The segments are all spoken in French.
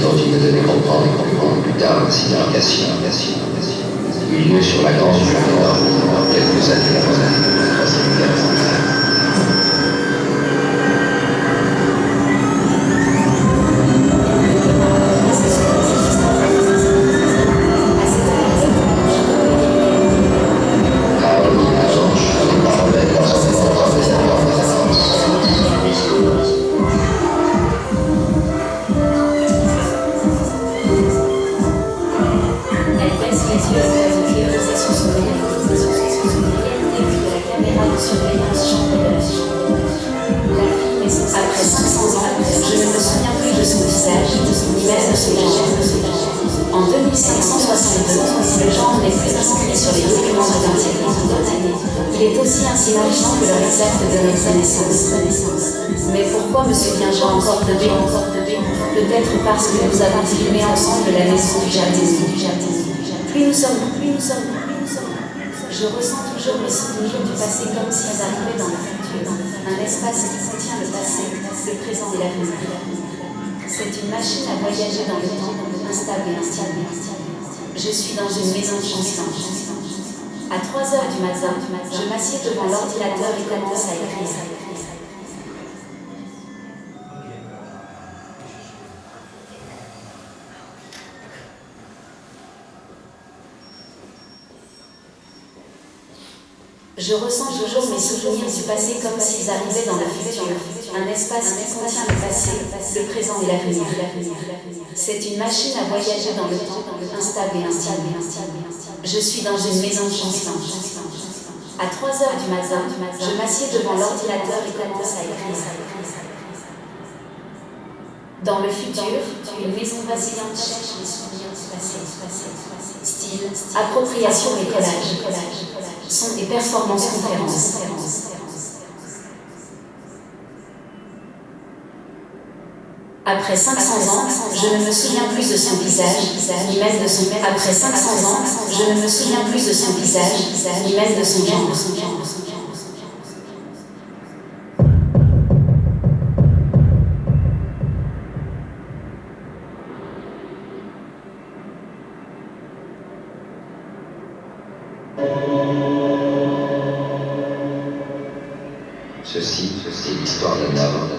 dont il me devait comprendre plus tard la signification, eut lieu sur la Grande Nord, quelques années avant la Troisième Guerre mondiale. En 2562, le genre n'est plus inscrit sur les documents d'identité. Il est aussi insignifiant que l'heure exacte de notre naissance. Mais pourquoi me souviens-je encore de B? Peut-être parce que nous avons filmé ensemble la maison du jardin. Plus nous sommes. Je ressens toujours mes souvenirs du passé comme s'ils arrivaient dans le futur. Un espace qui contient le passé, le présent et l'avenir. C'est une machine à voyager dans le temps, instable et instable. Je suis dans une maison chancelante. À 3 heures du matin, je m'assieds devant l'ordinateur et commence à écrire. Je ressens toujours mes souvenirs du passé comme s'ils arrivaient dans le futur. Un espace qui contient le passé, le présent et l'avenir. C'est une machine à voyager dans le temps, instable et instable. Je suis dans une maison chancelante. À 3 heures du matin, je m'assieds devant l'ordinateur et commence à écrire. Dans le futur, une maison vacillante cherche les souvenirs du passé. Style, appropriation et collage. Son et performances conférences. Après 500 ans, je ne me souviens plus de son visage, ni même de son. Après 500 ans, je ne me souviens plus de son visage, ni même de son genre. Ceci est l'histoire d'un homme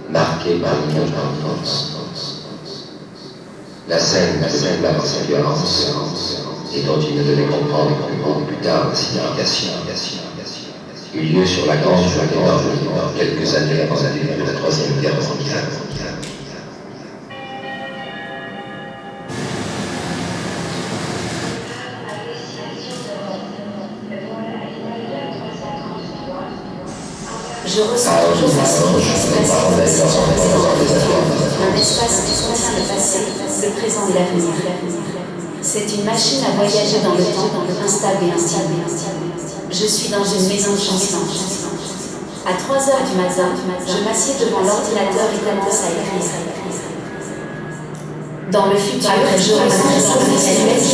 marqué par une indépendance. La scène par sa violence et dont il ne devait comprendre plus tard la signification eut lieu sur la Grande Nord, quelques années avant la début de la Troisième Guerre mondiale. Je ressens toujours mes souvenirs du passé, un espace qui contient le passé, le présent et l'avenir. C'est une machine à voyager dans le temps, instable et instable. Je suis dans une maison chancelante. À 3 heures du matin, je m'assieds devant l'ordinateur et commence à écrire. Dans le futur, je ressens les souvenirs du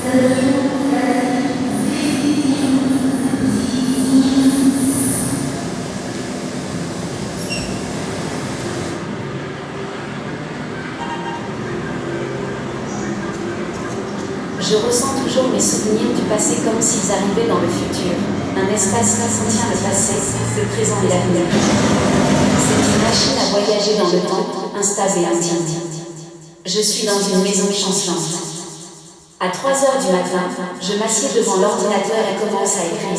Je ressens toujours mes souvenirs du passé comme s'ils arrivaient dans le futur. Un espace qui contient le passé, le présent et l'avenir. C'est une machine à voyager dans le temps, instable et intime. Je suis dans une maison chancelante. À 3 heures du matin, je m'assieds devant l'ordinateur et commence à écrire.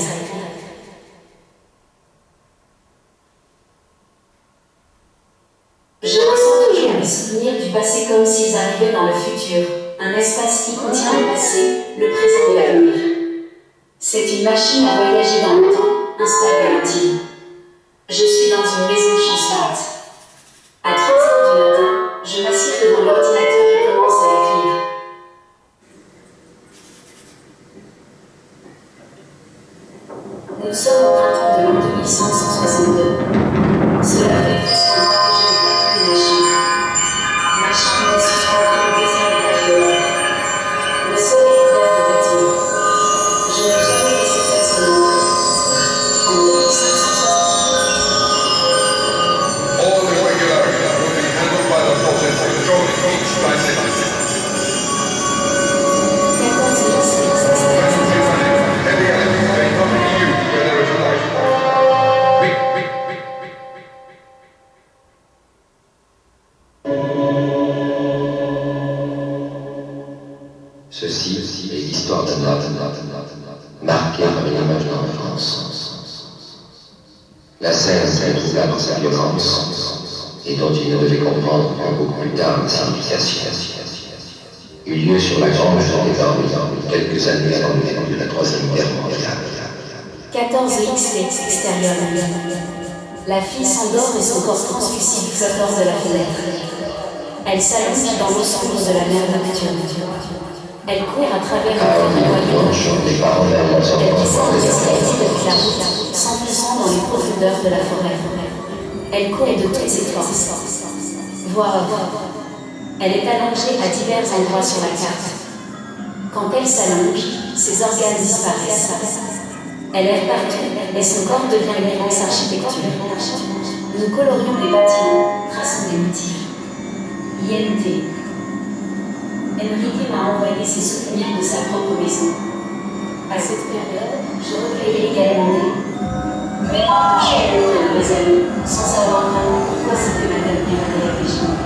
Je ressens toujours mes souvenirs du passé comme s'ils arrivaient dans le futur. Un espace qui contient le passé, le présent et l'avenir. C'est une machine à voyager dans le temps, instable et intime. Je suis dans une maison chancelante. À 3 heures du matin, je m'assieds devant l'ordinateur et commence à écrire. Nous sommes au printemps de l'an 2562. Cela fait presque un mois que je n'ai pas quitté ma chambre. Ma chambre est suspendue au désert intérieur. Le soleil est vert de retour. Je n'ai jamais laissé personne entrer. En 2560. All irregularities will be handled by the forces controlling each bicycle. 14 Heavy enemies may come to you where there is a light. Ceci est l'histoire d'un homme marqué par une image d'enfance. La scène s'écroula dans sa violence et dont il ne devait comprendre que beaucoup plus tard la signification. Eut lieu sur la grange des Dormes, quelques années avant le début de la Troisième Guerre mondiale. 14X extérieur. La fille s'endort et son corps translucide flotte hors de la fenêtre. Elle s'allonge dans l'eau sombre de la mer nocturne. Elle court à travers le corps noyé. Elle descend les escaliers depuis la route, s'enfonçant dans les profondeurs de la forêt. Elle court de toutes ses forces. Voix off. Elle est allongée à divers endroits sur la carte. Quand elle s'allonge, ses organes disparaissent. Elle erre partout et son corps devient une immense architecture. Nous colorions les bâtiments, traçant des motifs. INT. Enrique m'a envoyé ses souvenirs de sa propre maison. À cette période, je recueillais également des mémoires de chacun de mes amis, sans savoir vraiment pourquoi c'était Madame Pierre avec les gens.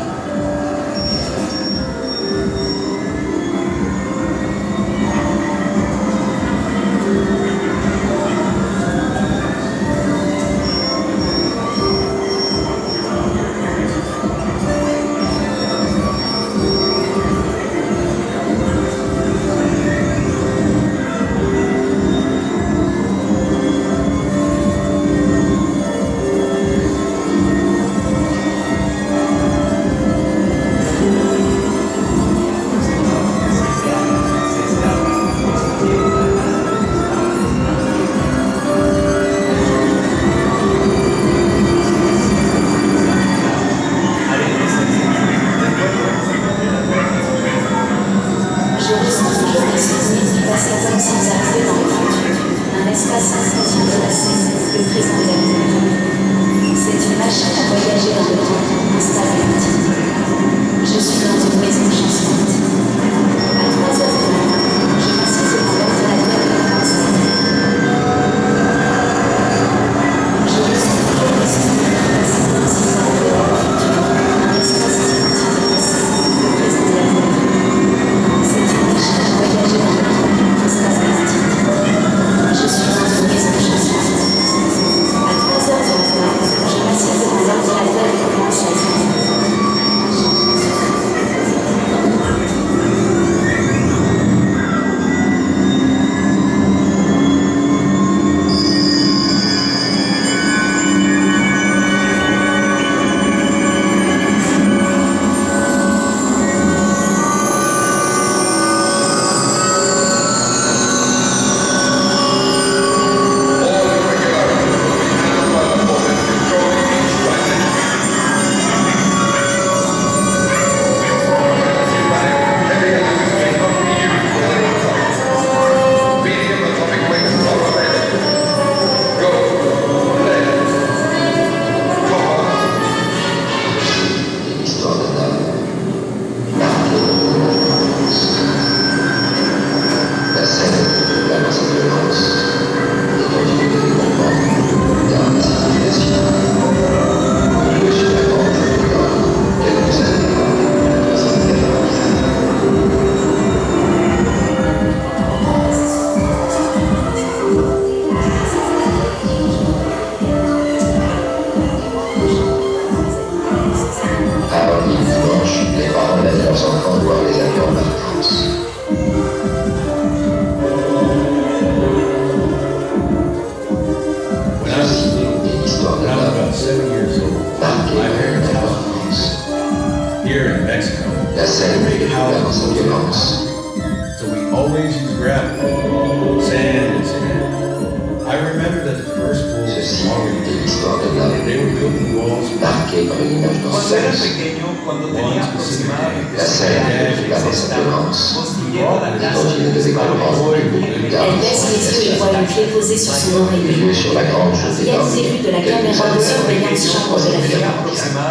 always use gravel, sand, and cement. I remember that the first pool was Ceci already est built. l'histoire d'un homme They were building walls with marqué par une image Cuando era d'ensemble. pequeño, cuando tenía aproximadamente La scène décrit par sa violence. construyendo la casa L'origine de de mis l'écoulement padres. public de Elle baisse les yeux et voit une clé posée sur son oreiller. Milieu sur la grande jetée Viennent des vues de la caméra de surveillance chambre de la fille.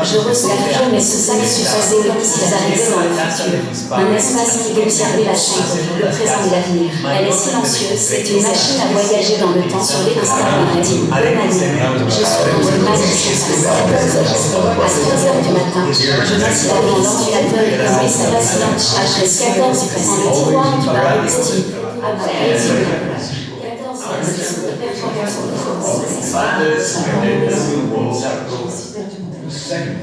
Je reçois toujours mes sous-sacs surfaçés comme s'ils arrivaient dans le futur. Un espace qui veut observer la chambre, le présent et l'avenir. Elle est silencieuse, c'est une machine à voyager dans le temps sur les paradis. Bonne année. Je suis dans une masse de surface. À 3h du matin, je m'installe dans l'ordinateur et comme ça vacillante charge les 14 prend le tiroir du barreau style. Après, Second,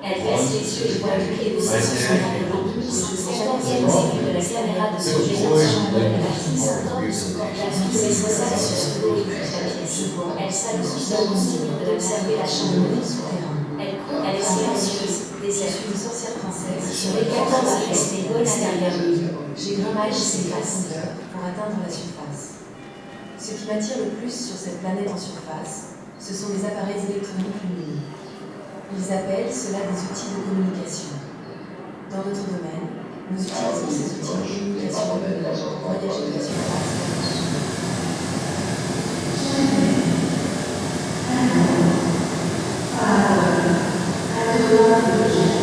elle baisse les yeux et voit une clé posée sur son oreiller. 14e série de la caméra de surveillance chambre de la fille s'endort sous cordial de ses sous-sacs sur son dos et quitte la pièce. Elle salue soudain au signe d'observer la chambre de souterrain. Elle est silencieuse, déserte, une sorcière française. Sur les 14 à rester bonne à derrière lui. J'ai l'image s'efface pour atteindre la surface. Ce qui m'attire le plus sur cette planète en surface, ce sont les appareils électroniques lumineux. Ils appellent cela des outils de communication. Dans notre domaine, nous utilisons ces outils de communication pour voyager de la surface vers le dessous.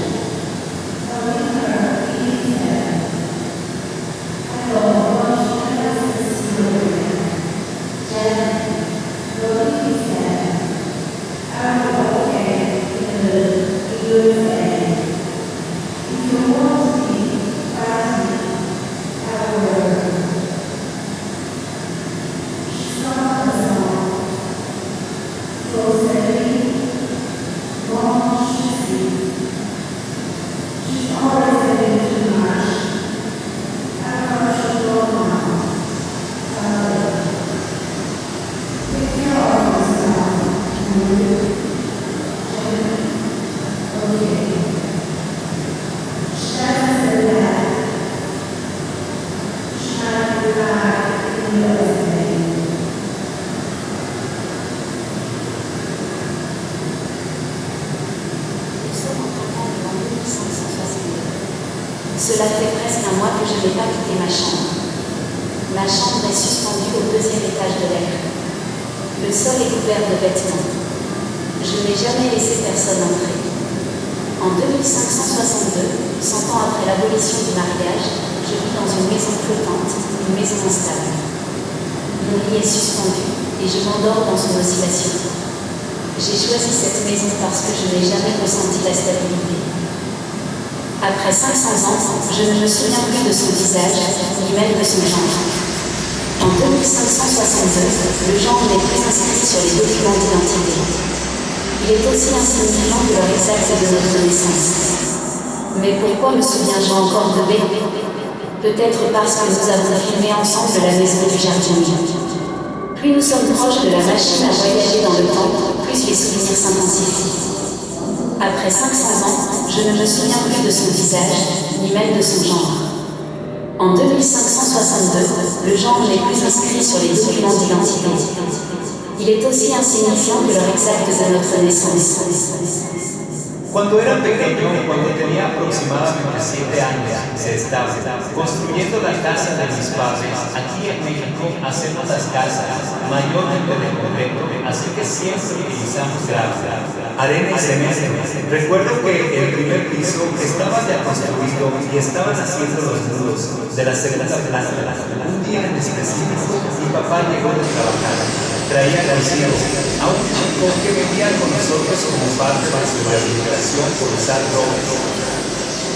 Cela fait presque un mois que je n'ai pas quitté ma chambre. Ma chambre est suspendue au 2e étage de l'air. Le sol est couvert de vêtements. Je n'ai jamais laissé personne entrer. En 2562, 100 ans après l'abolition du mariage, je vis dans une maison flottante, une maison instable. Mon lit est suspendu et je m'endors dans une oscillation. J'ai choisi cette maison parce que je n'ai jamais ressenti la stabilité. Après 500 ans, je ne me souviens plus de son visage, ni même de son genre. En 2562, le genre n'est plus inscrit sur les documents d'identité. Il est aussi insignifiant que l'heure exacte de notre naissance. Mais pourquoi me souviens-je encore de B? Peut-être parce que nous avons filmé ensemble la maison du jardinier. Plus nous sommes proches de la machine à voyager dans le temps, plus les souvenirs s'intensifient. Après 500 ans, je ne me souviens plus de son visage, ni même de son genre. En 2562, le genre n'est plus inscrit sur les documents d'identité. Il est aussi insignifiant que l'heure exacte de notre naissance. Cuando era pequeño, cuando tenía aproximadamente 7 años, se estaba construyendo la casa de mis padres. Aquí en México hacemos las casas mayormente de concreto, así que siempre utilizamos grava, arena y cemento. Recuerdo que el primer piso estaba ya construido y estaban haciendo los muros de la segunda planta. Un día en específico, mi papá llegó de trabajar. Traía consigo a un chico que vivía con nosotros como parte de su rehabilitación por usar drogas.